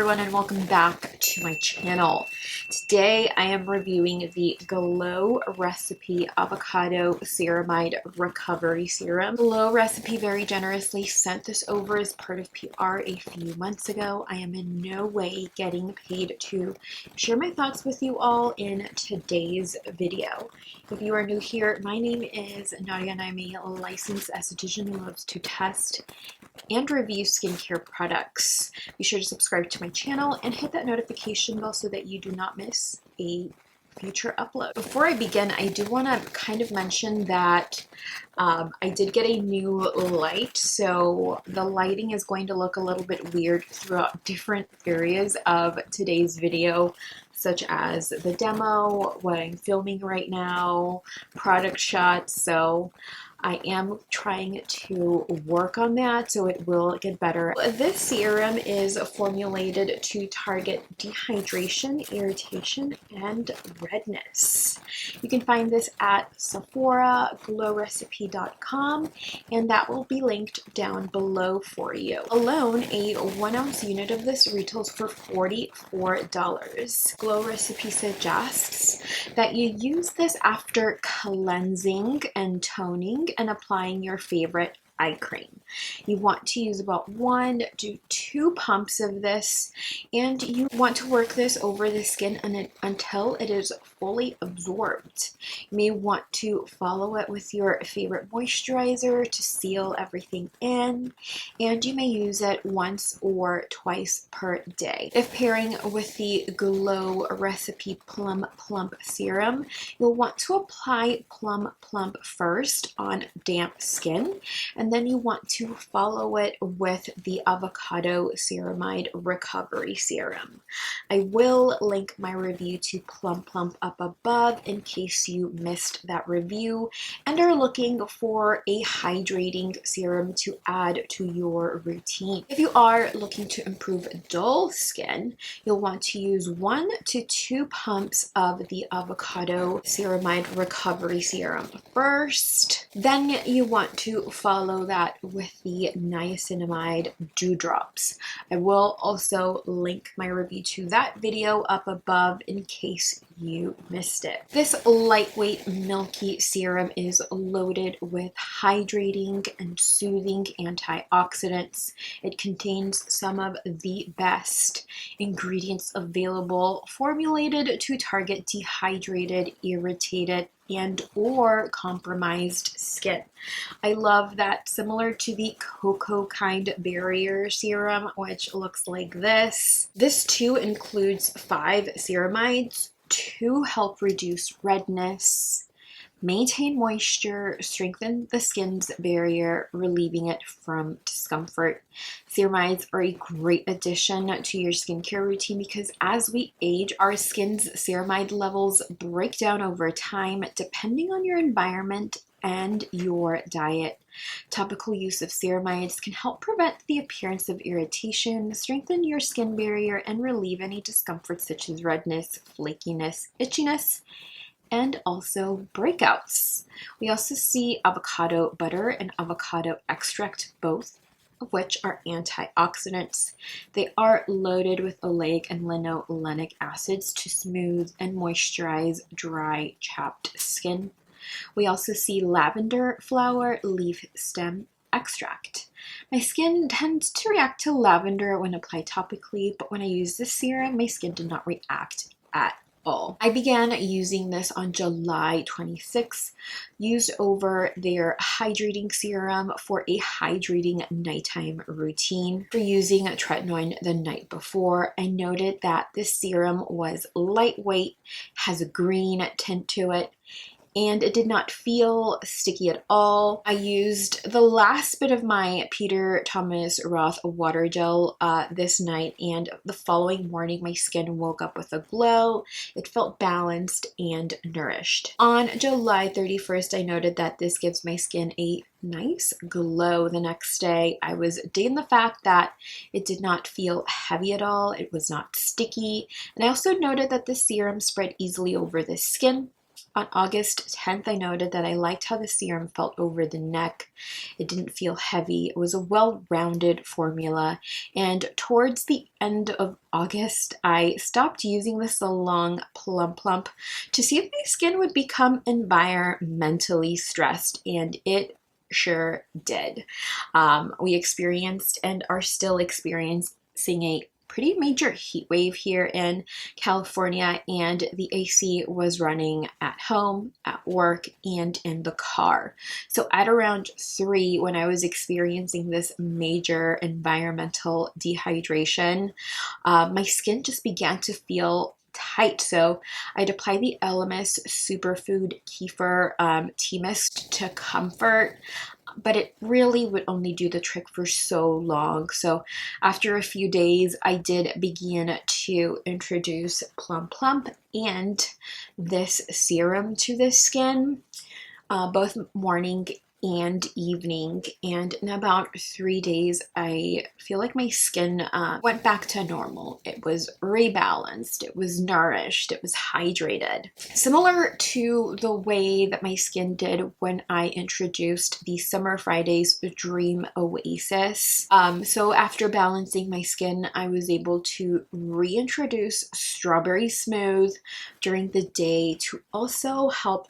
everyone, and welcome back to my channel. Today I am reviewing the Glow Recipe Avocado Ceramide Recovery Serum. Glow Recipe very generously sent this over as part of PR a few months ago. I am in no way getting paid to share my thoughts with you all in today's video. If you are new here, my name is Nadia and I'm a licensed esthetician who loves to test and review skincare products. Be sure to subscribe to my channel and hit that notification bell so that you do not miss a future upload. Before I begin, I do want to kind of mention that I did get a new light, so the lighting is going to look a little bit weird throughout different areas of today's video, such as the demo, what I'm filming right now, product shots. So I am trying to work on that so it will get better. This serum is formulated to target dehydration, irritation, and redness. You can find this at Sephora, glowrecipe.com, and that will be linked down below for you. Alone, a 1 ounce unit of this retails for $44. Glow Recipe suggests that you use this after cleansing and toning and applying your favorite eye cream. You want to use about 1 to 2 pumps of this, and you want to work this over the skin until it is fully absorbed. You may want to follow it with your favorite moisturizer to seal everything in, and you may use it once or twice per day. If pairing with the Glow Recipe Plum Plump Serum, you'll want to apply Plum Plump first on damp skin, and then you want to follow it with the Avocado Ceramide Recovery Serum. I will link my review to Plum Plump up above in case you missed that review and are looking for a hydrating serum to add to your routine. If you are looking to improve dull skin, you'll want to use 1 to 2 pumps of the Avocado Ceramide Recovery Serum first. Then you want to follow that with the niacinamide dewdrops. I will also link my review to that video up above in case you missed it. This lightweight milky serum is loaded with hydrating and soothing antioxidants. It contains some of the best ingredients available, formulated to target dehydrated, irritated, and or compromised skin. I love that, similar to the Cocoa Kind Barrier Serum, which looks like this. This too includes 5 ceramides to help reduce redness, maintain moisture, strengthen the skin's barrier, relieving it from discomfort. Ceramides are a great addition to your skincare routine because as we age, our skin's ceramide levels break down over time depending on your environment and your diet. Topical use of ceramides can help prevent the appearance of irritation, strengthen your skin barrier, and relieve any discomfort such as redness, flakiness, itchiness, and also breakouts. We also see avocado butter and avocado extract, both of which are antioxidants. They are loaded with oleic and linolenic acids to smooth and moisturize dry, chapped skin. We also see lavender flower leaf stem extract. My skin tends to react to lavender when applied topically, but when I use this serum, my skin did not react at all. I began using this on July 26th, used over their hydrating serum for a hydrating nighttime routine. For using tretinoin the night before, I noted that this serum was lightweight, has a green tint to it, and it did not feel sticky at all. I used the last bit of my Peter Thomas Roth water gel this night, and the following morning my skin woke up with a glow. It felt balanced and nourished. On July 31st, I noted that this gives my skin a nice glow the next day. I was digging the fact that it did not feel heavy at all. It was not sticky. And I also noted that the serum spread easily over the skin. On August 10th, I noted that I liked how the serum felt over the neck. It didn't feel heavy. It was a well-rounded formula. And towards the end of August, I stopped using the Salon Plump Plump to see if my skin would become environmentally stressed, and it sure did. We experienced and are still experiencing a pretty major heat wave here in California, and the AC was running at home, at work, and in the car. So at around 3, when I was experiencing this major environmental dehydration, my skin just began to feel tight. So I'd apply the Elemis Superfood Kefir Tea Mist to comfort, but it really would only do the trick for so long. So after a few days, I did begin to introduce Plump Plump and this serum to the skin, both morning and evening, and in about 3 days I feel like my skin went back to normal. It was rebalanced, it was nourished, it was hydrated, similar to the way that my skin did when I introduced the Summer Fridays Dream Oasis. So after balancing my skin, I was able to reintroduce Strawberry Smooth during the day to also help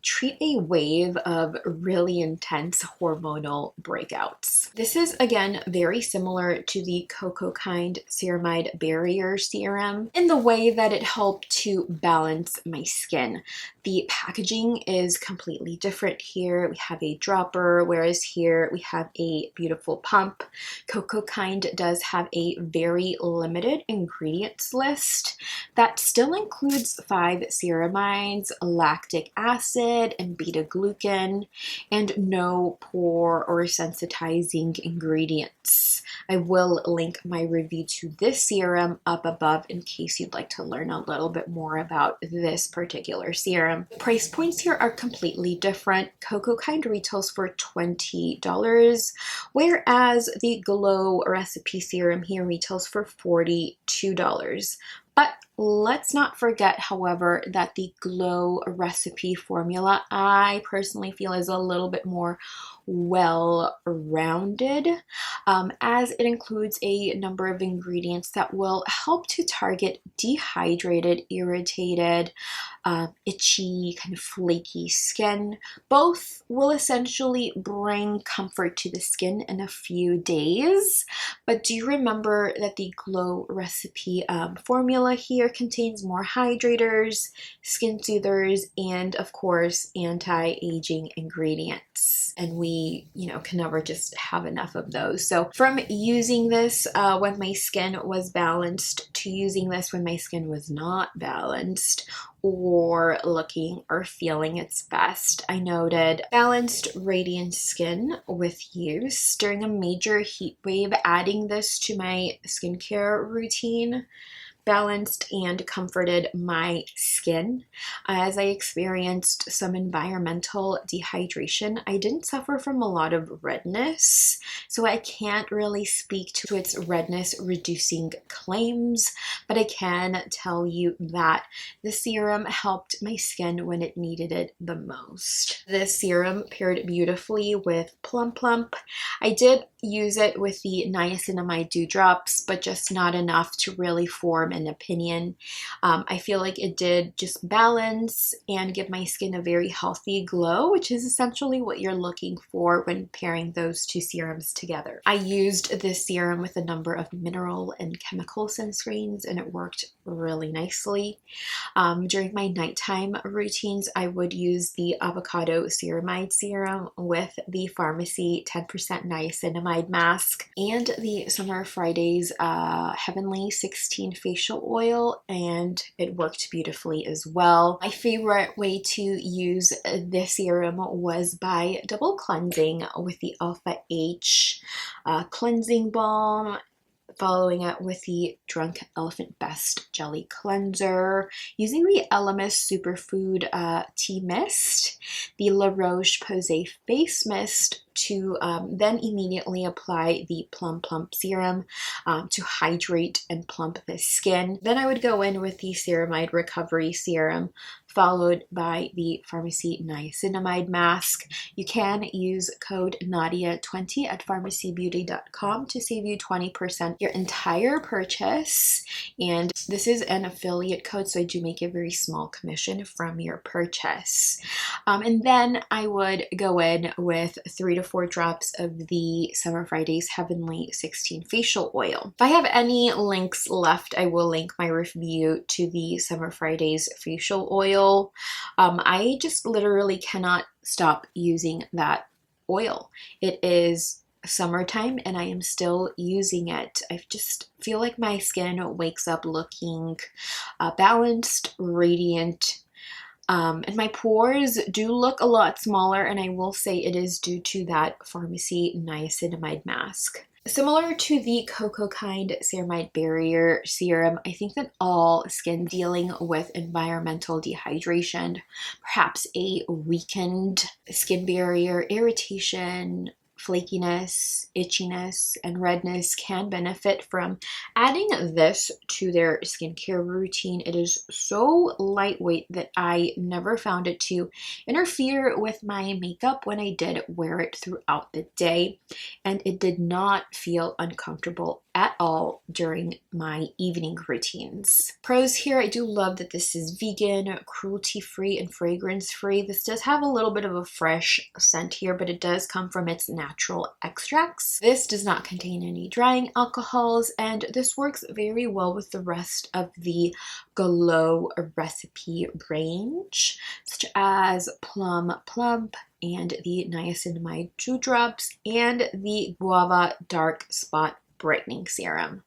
treat a wave of really intense hormonal breakouts. This is again very similar to the Cocoa Kind Ceramide Barrier Serum in the way that it helped to balance my skin. The packaging is completely different here. We have a dropper, whereas here we have a beautiful pump. Cocoa Kind does have a very limited ingredients list that still includes 5 ceramides, lactic acid, and beta-glucan, and no pore or sensitizing ingredients. I will link my review to this serum up above in case you'd like to learn a little bit more about this particular serum. Price points here are completely different. Cocoa Kind retails for $20, whereas the Glow Recipe Serum here retails for $42. But let's not forget, however, that the Glow Recipe formula I personally feel is a little bit more well-rounded, as it includes a number of ingredients that will help to target dehydrated, irritated, itchy, kind of flaky skin. Both will essentially bring comfort to the skin in a few days, but do remember that the Glow Recipe formula here contains more hydrators, skin soothers, and of course anti-aging ingredients, and we can never just have enough of those. So from using this when my skin was balanced to using this when my skin was not balanced or looking or feeling its best, I noted balanced, radiant skin with use during a major heat wave. Adding this to my skincare routine balanced and comforted my skin. As I experienced some environmental dehydration, I didn't suffer from a lot of redness, so I can't really speak to its redness reducing claims, but I can tell you that the serum helped my skin when it needed it the most. This serum paired beautifully with Plump Plump. I did use it with the niacinamide dewdrops, but just not enough to really form an opinion. I feel like it did just balance and give my skin a very healthy glow, which is essentially what you're looking for when pairing those two serums together. I used this serum with a number of mineral and chemical sunscreens, and it worked really nicely. During my nighttime routines, I would use the Avocado Ceramide serum with the Pharmacy 10% niacinamide mask and the Summer Fridays Heavenly 16 facial oil, and it worked beautifully as well. My favorite way to use this serum was by double cleansing with the Alpha H cleansing balm, following it with the Drunk Elephant Best Jelly Cleanser, using the Elemis Superfood Tea Mist, the La Roche-Posay Face Mist, to then immediately apply the Plump Plump serum to hydrate and plump the skin. Then I would go in with the Ceramide Recovery Serum, followed by the Pharmacy Niacinamide Mask. You can use code Nadia20 at pharmacybeauty.com to save you 20% your entire purchase. And this is an affiliate code, so I do make a very small commission from your purchase. And then I would go in with 3 to 4 drops of the Summer Fridays Heavenly 16 facial oil. If I have any links left, I will link my review to the Summer Fridays facial oil. I just literally cannot stop using that oil. It is summertime and I am still using it. I just feel like my skin wakes up looking balanced, radiant, and my pores do look a lot smaller, and I will say it is due to that Pharmacy Niacinamide Mask. Similar to the Cocoa Kind Ceramide Barrier Serum, I think that all skin dealing with environmental dehydration, perhaps a weakened skin barrier, irritation, flakiness, itchiness, and redness can benefit from adding this to their skincare routine. It is so lightweight that I never found it to interfere with my makeup when I did wear it throughout the day, and it did not feel uncomfortable at all during my evening routines. Pros here, I do love that this is vegan, cruelty-free, and fragrance-free. This does have a little bit of a fresh scent here, but it does come from its natural extracts. This does not contain any drying alcohols, and this works very well with the rest of the Glow recipe range, such as Plum Plump, and the Niacinamide Dewdrops, and the Guava Dark Spot Brightening Serum.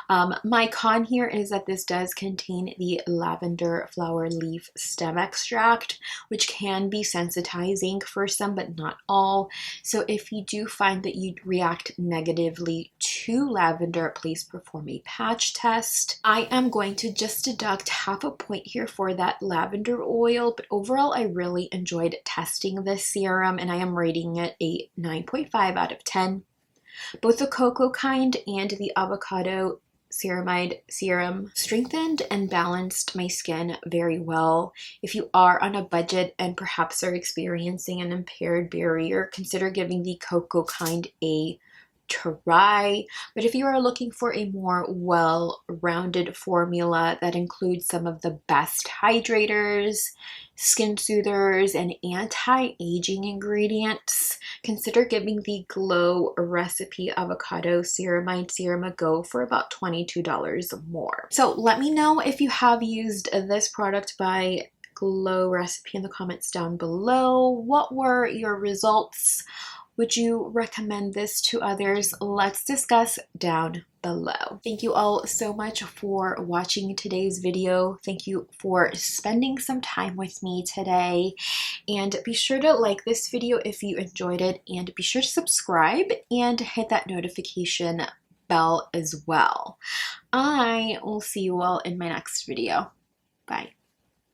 My con here is that this does contain the lavender flower leaf stem extract, which can be sensitizing for some but not all. So if you do find that you react negatively to lavender, please perform a patch test. I am going to just deduct half a point here for that lavender oil, but overall I really enjoyed testing this serum, and I am rating it a 9.5 out of 10. Both the Cocoa Kind and the Avocado Ceramide Serum strengthened and balanced my skin very well. If you are on a budget and perhaps are experiencing an impaired barrier, consider giving the Cocoa Kind a try. But if you are looking for a more well-rounded formula that includes some of the best hydrators, skin soothers, and anti-aging ingredients, consider giving the Glow recipe Avocado Ceramide Serum a go for about $22 more. So let me know if you have used this product by Glow recipe in the comments down below. What were your results? Would you recommend this to others? Let's discuss down below. Thank you all so much for watching today's video. Thank you for spending some time with me today. And be sure to like this video if you enjoyed it, and be sure to subscribe and hit that notification bell as well. I will see you all in my next video. Bye.